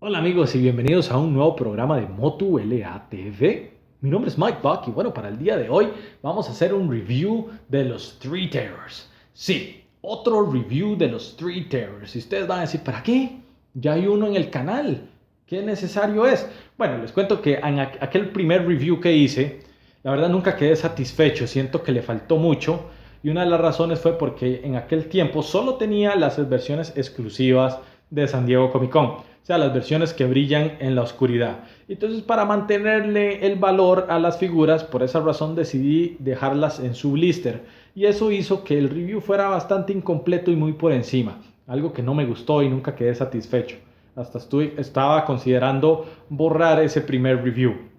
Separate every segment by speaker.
Speaker 1: Hola amigos y bienvenidos a un nuevo programa de Motu LATV. Mi nombre es Mike Buck y bueno, para el día de hoy vamos a hacer un review de los Three Terrors. Sí, otro review de los Three Terrors. Y ustedes van a decir, ¿para qué? Ya hay uno en el canal. ¿Qué necesario es? Bueno, les cuento que en aquel primer review que hice, la verdad nunca quedé satisfecho. Siento que le faltó mucho. Y una de las razones fue porque en aquel tiempo solo tenía las versiones exclusivas de San Diego Comic Con, o sea, las versiones que brillan en la oscuridad. Entonces, para mantenerle el valor a las figuras, por esa razón decidí dejarlas en su blister. Y eso hizo que el review fuera bastante incompleto y muy por encima. Algo que no me gustó y nunca quedé satisfecho. Hasta estaba considerando borrar ese primer review.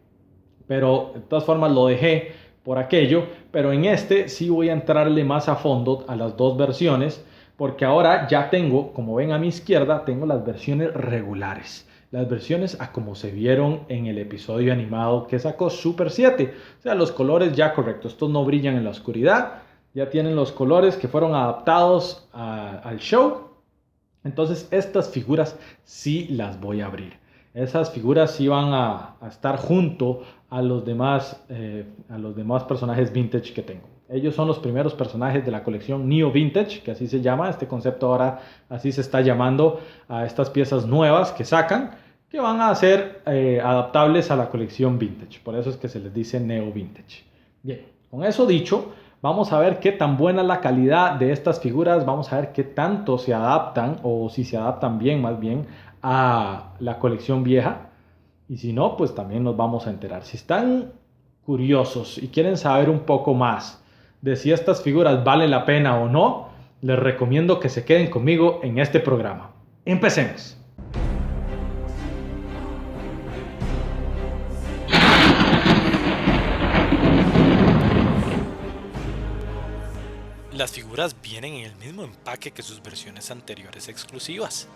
Speaker 1: Pero de todas formas lo dejé por aquello. Pero en este sí voy a entrarle más a fondo a las dos versiones, porque ahora ya tengo, como ven a mi izquierda, tengo las versiones regulares. Las versiones a como se vieron en el episodio animado que sacó Super 7. O sea, los colores ya correctos. Estos no brillan en la oscuridad. Ya tienen los colores que fueron adaptados al show. Entonces estas figuras sí las voy a abrir. Esas figuras sí van a estar junto a los demás personajes vintage que tengo. Ellos son los primeros personajes de la colección Neo Vintage, que así se llama. Este concepto ahora así se está llamando a estas piezas nuevas que sacan, que van a ser adaptables a la colección Vintage. Por eso es que se les dice Neo Vintage. Bien, con eso dicho, vamos a ver qué tan buena es la calidad de estas figuras, vamos a ver qué tanto se adaptan, o si se adaptan bien más bien, a la colección vieja. Y si no, pues también nos vamos a enterar. Si están curiosos y quieren saber un poco más de si estas figuras valen la pena o no, les recomiendo que se queden conmigo en este programa. Empecemos.
Speaker 2: Las figuras vienen en el mismo empaque que sus versiones anteriores exclusivas.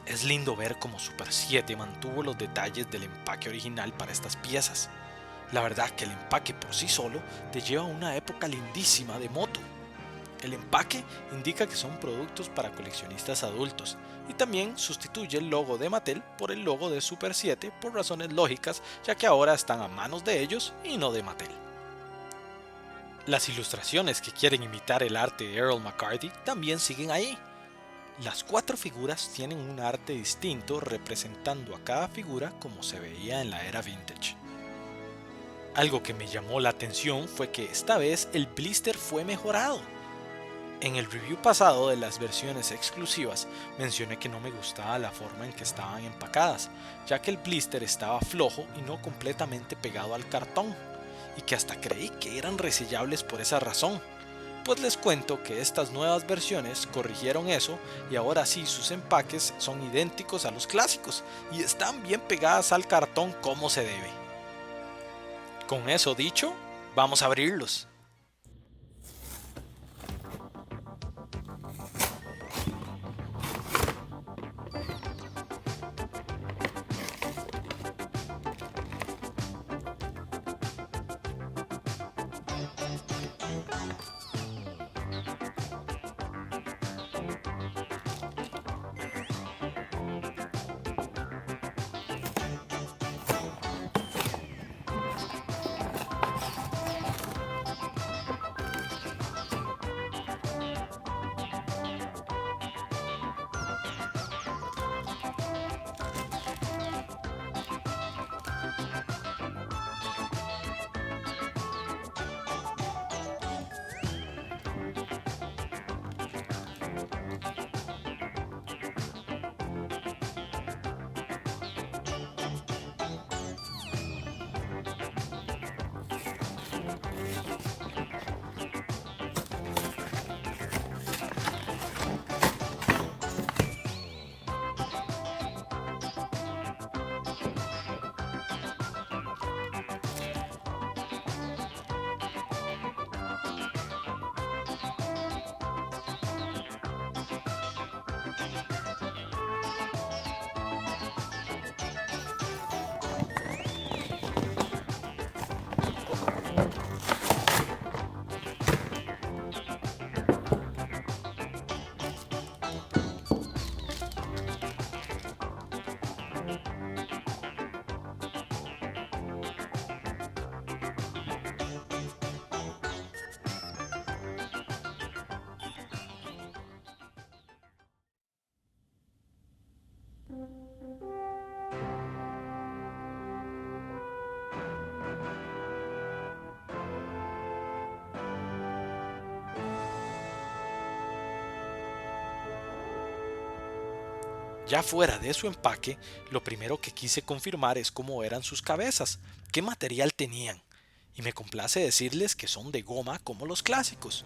Speaker 2: Es lindo ver cómo Super 7 mantuvo los detalles del empaque original para estas piezas. La verdad que el empaque por sí solo te lleva a una época lindísima de moto. El empaque indica que son productos para coleccionistas adultos y también sustituye el logo de Mattel por el logo de Super 7 por razones lógicas, ya que ahora están a manos de ellos y no de Mattel. Las ilustraciones que quieren imitar el arte de Earl McCarthy también siguen ahí. Las 4 figuras tienen un arte distinto representando a cada figura como se veía en la era vintage. Algo que me llamó la atención fue que esta vez el blister fue mejorado. En el review pasado de las versiones exclusivas mencioné que no me gustaba la forma en que estaban empacadas, ya que el blister estaba flojo y no completamente pegado al cartón, y que hasta creí que eran resellables por esa razón. Pues les cuento que estas nuevas versiones corrigieron eso y ahora sí sus empaques son idénticos a los clásicos y están bien pegadas al cartón como se debe. Con eso dicho, vamos a abrirlos. Ya fuera de su empaque, lo primero que quise confirmar es cómo eran sus cabezas, qué material tenían, y me complace decirles que son de goma como los clásicos.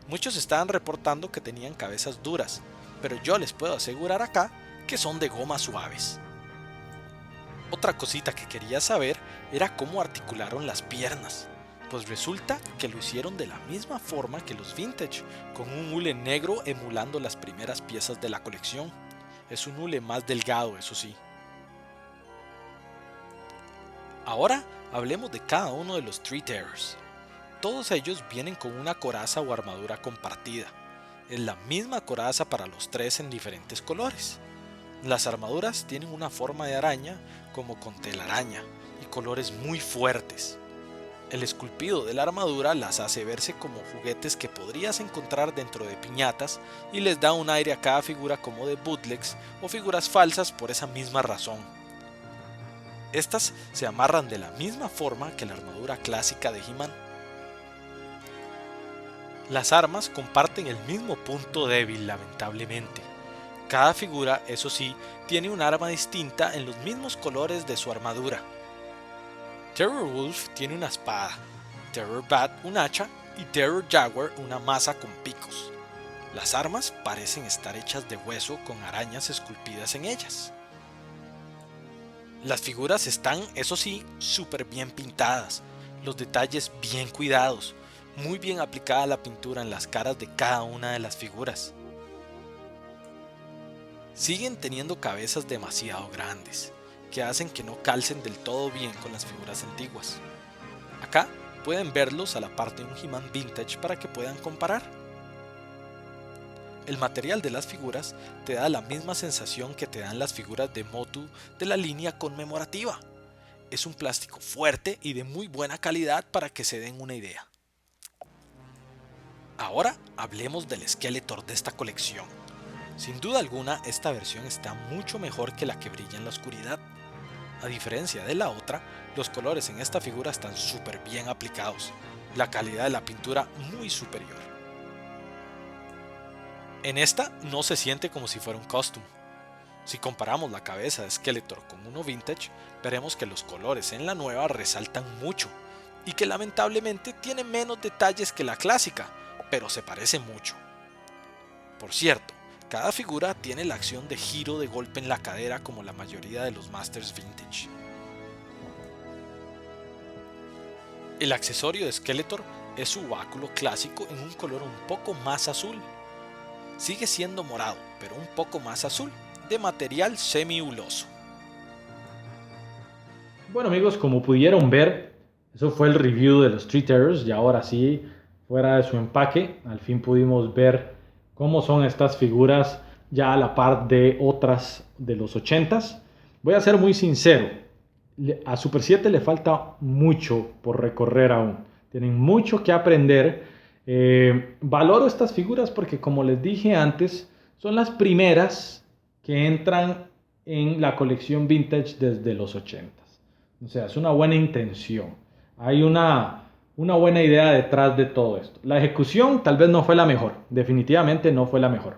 Speaker 2: Muchos estaban reportando que tenían cabezas duras, pero yo les puedo asegurar acá que son de goma suaves. Otra cosita que quería saber era cómo articularon las piernas, pues resulta que lo hicieron de la misma forma que los vintage, con un hule negro emulando las primeras piezas de la colección. Es un hule más delgado, eso sí. Ahora hablemos de cada uno de los Three Terrors. Todos ellos vienen con una coraza o armadura compartida. Es la misma coraza para los tres en diferentes colores. Las armaduras tienen una forma de araña como con telaraña y colores muy fuertes. El esculpido de la armadura las hace verse como juguetes que podrías encontrar dentro de piñatas y les da un aire a cada figura como de bootlegs o figuras falsas por esa misma razón. Estas se amarran de la misma forma que la armadura clásica de He-Man. Las armas comparten el mismo punto débil, lamentablemente. Cada figura, eso sí, tiene un arma distinta en los mismos colores de su armadura. Terror Wolf tiene una espada, Terror Bat un hacha y Terror Jaguar una maza con picos. Las armas parecen estar hechas de hueso con arañas esculpidas en ellas. Las figuras están, eso sí, súper bien pintadas, los detalles bien cuidados, muy bien aplicada la pintura en las caras de cada una de las figuras. Siguen teniendo cabezas demasiado grandes, que hacen que no calcen del todo bien con las figuras antiguas. Acá pueden verlos a la par de un He-Man Vintage para que puedan comparar. El material de las figuras te da la misma sensación que te dan las figuras de Motu de la línea conmemorativa. Es un plástico fuerte y de muy buena calidad para que se den una idea. Ahora hablemos del Skeletor de esta colección. Sin duda alguna, esta versión está mucho mejor que la que brilla en la oscuridad. A diferencia de la otra, los colores en esta figura están súper bien aplicados, la calidad de la pintura muy superior. En esta no se siente como si fuera un costume. Si comparamos la cabeza de Skeletor con uno vintage, veremos que los colores en la nueva resaltan mucho y que lamentablemente tiene menos detalles que la clásica, pero se parece mucho. Por cierto, cada figura tiene la acción de giro de golpe en la cadera como la mayoría de los Masters Vintage. El accesorio de Skeletor es su báculo clásico en un color un poco más azul. Sigue siendo morado, pero un poco más azul, de material semi-huloso.
Speaker 1: Bueno amigos, como pudieron ver, eso fue el review de los Three Terrors y ahora sí, fuera de su empaque, al fin pudimos ver cómo son estas figuras ya a la par de otras de los 80s. Voy a ser muy sincero, a Super 7 le falta mucho por recorrer aún. Tienen mucho que aprender. Valoro estas figuras porque, como les dije antes, son las primeras que entran en la colección vintage desde los 80s. O sea, es una buena intención. Hay una buena idea detrás de todo esto. La ejecución tal vez no fue la mejor. Definitivamente no fue la mejor.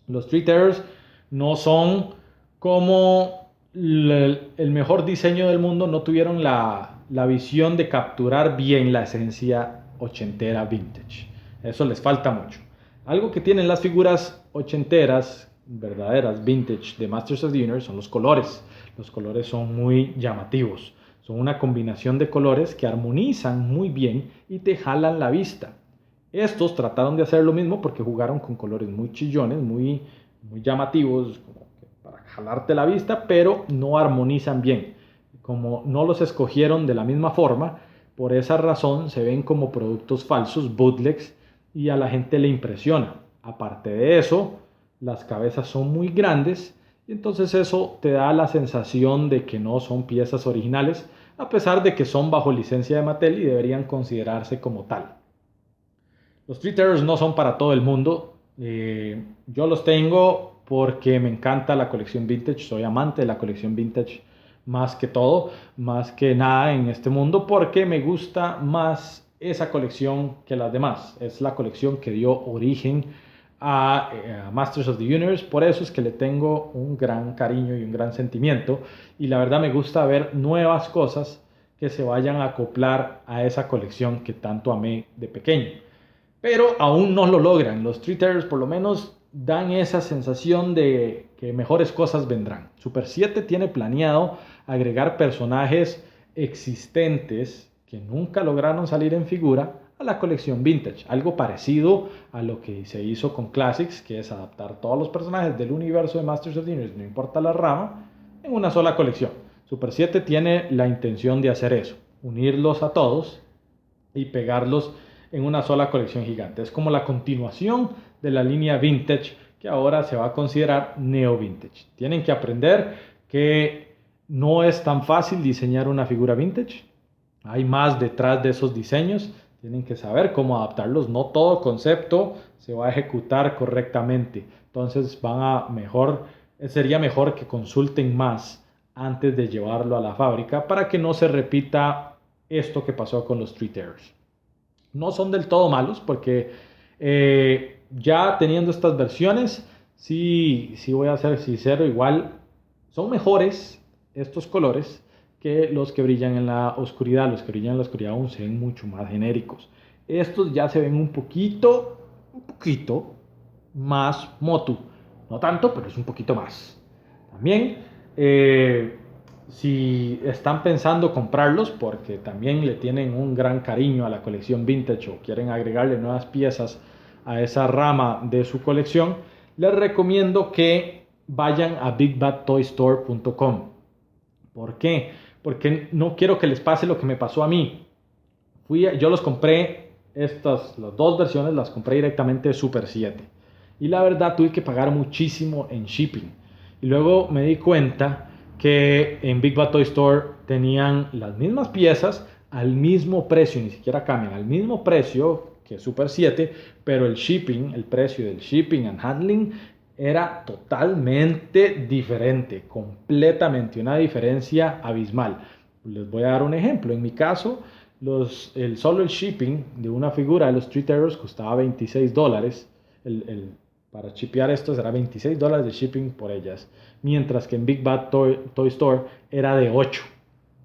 Speaker 1: Los Three Terrors no son como el mejor diseño del mundo. No tuvieron la visión de capturar bien la esencia ochentera vintage. Eso les falta mucho. Algo que tienen las figuras ochenteras, verdaderas vintage de Masters of the Universe, son los colores. Los colores son muy llamativos. Son una combinación de colores que armonizan muy bien y te jalan la vista. Estos trataron de hacer lo mismo porque jugaron con colores muy chillones, muy llamativos, como para jalarte la vista, pero no armonizan bien. Como no los escogieron de la misma forma, por esa razón se ven como productos falsos, bootlegs, y a la gente le impresiona. Aparte de eso, las cabezas son muy grandes y entonces eso te da la sensación de que no son piezas originales, a pesar de que son bajo licencia de Mattel y deberían considerarse como tal. Los Three Terrors no son para todo el mundo. Yo los tengo porque me encanta la colección vintage, soy amante de la colección vintage más que todo, más que nada en este mundo, porque me gusta más esa colección que las demás. Es la colección que dio origen a Masters of the Universe. Por eso es que le tengo un gran cariño y un gran sentimiento. Y la verdad me gusta ver nuevas cosas que se vayan a acoplar a esa colección que tanto amé de pequeño. Pero aún no lo logran. Los Three Terrors por lo menos dan esa sensación de que mejores cosas vendrán. Super 7 tiene planeado agregar personajes existentes que nunca lograron salir en figura a la colección Vintage. Algo parecido a lo que se hizo con Classics, que es adaptar todos los personajes del universo de Masters of the Universe, no importa la rama, en una sola colección. Super 7 tiene la intención de hacer eso, unirlos a todos y pegarlos en una sola colección gigante. Es como la continuación de la línea Vintage que ahora se va a considerar Neo Vintage. Tienen que aprender que no es tan fácil diseñar una figura vintage. Hay más detrás de esos diseños. Tienen que saber cómo adaptarlos. No todo concepto se va a ejecutar correctamente. Entonces sería mejor que consulten más antes de llevarlo a la fábrica para que no se repita esto que pasó con los Three Terrors. No son del todo malos porque ya teniendo estas versiones, sí voy a ser sincero, igual son mejores estos colores que los que brillan en la oscuridad. Los que brillan en la oscuridad aún se ven mucho más genéricos. Estos ya se ven un poquito más Motu. No tanto, pero es un poquito más. También, si están pensando comprarlos porque también le tienen un gran cariño a la colección vintage o quieren agregarle nuevas piezas a esa rama de su colección, les recomiendo que vayan a bigbadtoystore.com. ¿Por qué? Porque no quiero que les pase lo que me pasó a mí. Yo los compré, las dos versiones las compré directamente de Super 7. Y la verdad tuve que pagar muchísimo en shipping. Y luego me di cuenta que en Big Bad Toy Store tenían las mismas piezas al mismo precio, ni siquiera cambian, al mismo precio que Super 7, pero el precio del shipping and handling era totalmente diferente, completamente, una diferencia abismal. Les voy a dar un ejemplo. En mi caso, solo el shipping de una figura de los Three Terrors costaba $26. Para shipear estos era $26 de shipping por ellas, mientras que en Big Bad Toy Store era de 8.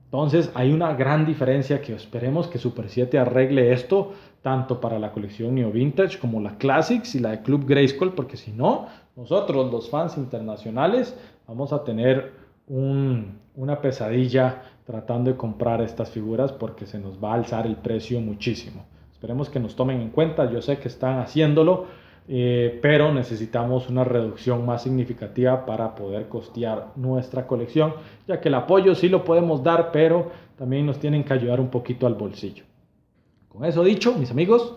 Speaker 1: Entonces hay una gran diferencia que esperemos que Super 7 arregle esto, tanto para la colección Neo Vintage como la Classics y la de Club Grayskull, porque si no, nosotros los fans internacionales vamos a tener una pesadilla tratando de comprar estas figuras porque se nos va a alzar el precio muchísimo. Esperemos que nos tomen en cuenta, yo sé que están haciéndolo, pero necesitamos una reducción más significativa para poder costear nuestra colección, ya que el apoyo sí lo podemos dar, pero también nos tienen que ayudar un poquito al bolsillo. Con eso dicho, mis amigos,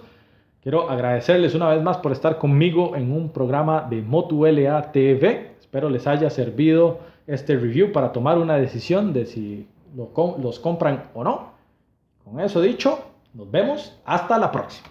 Speaker 1: quiero agradecerles una vez más por estar conmigo en un programa de MotuLA TV. Espero les haya servido este review para tomar una decisión de si los compran o no. Con eso dicho, nos vemos hasta la próxima.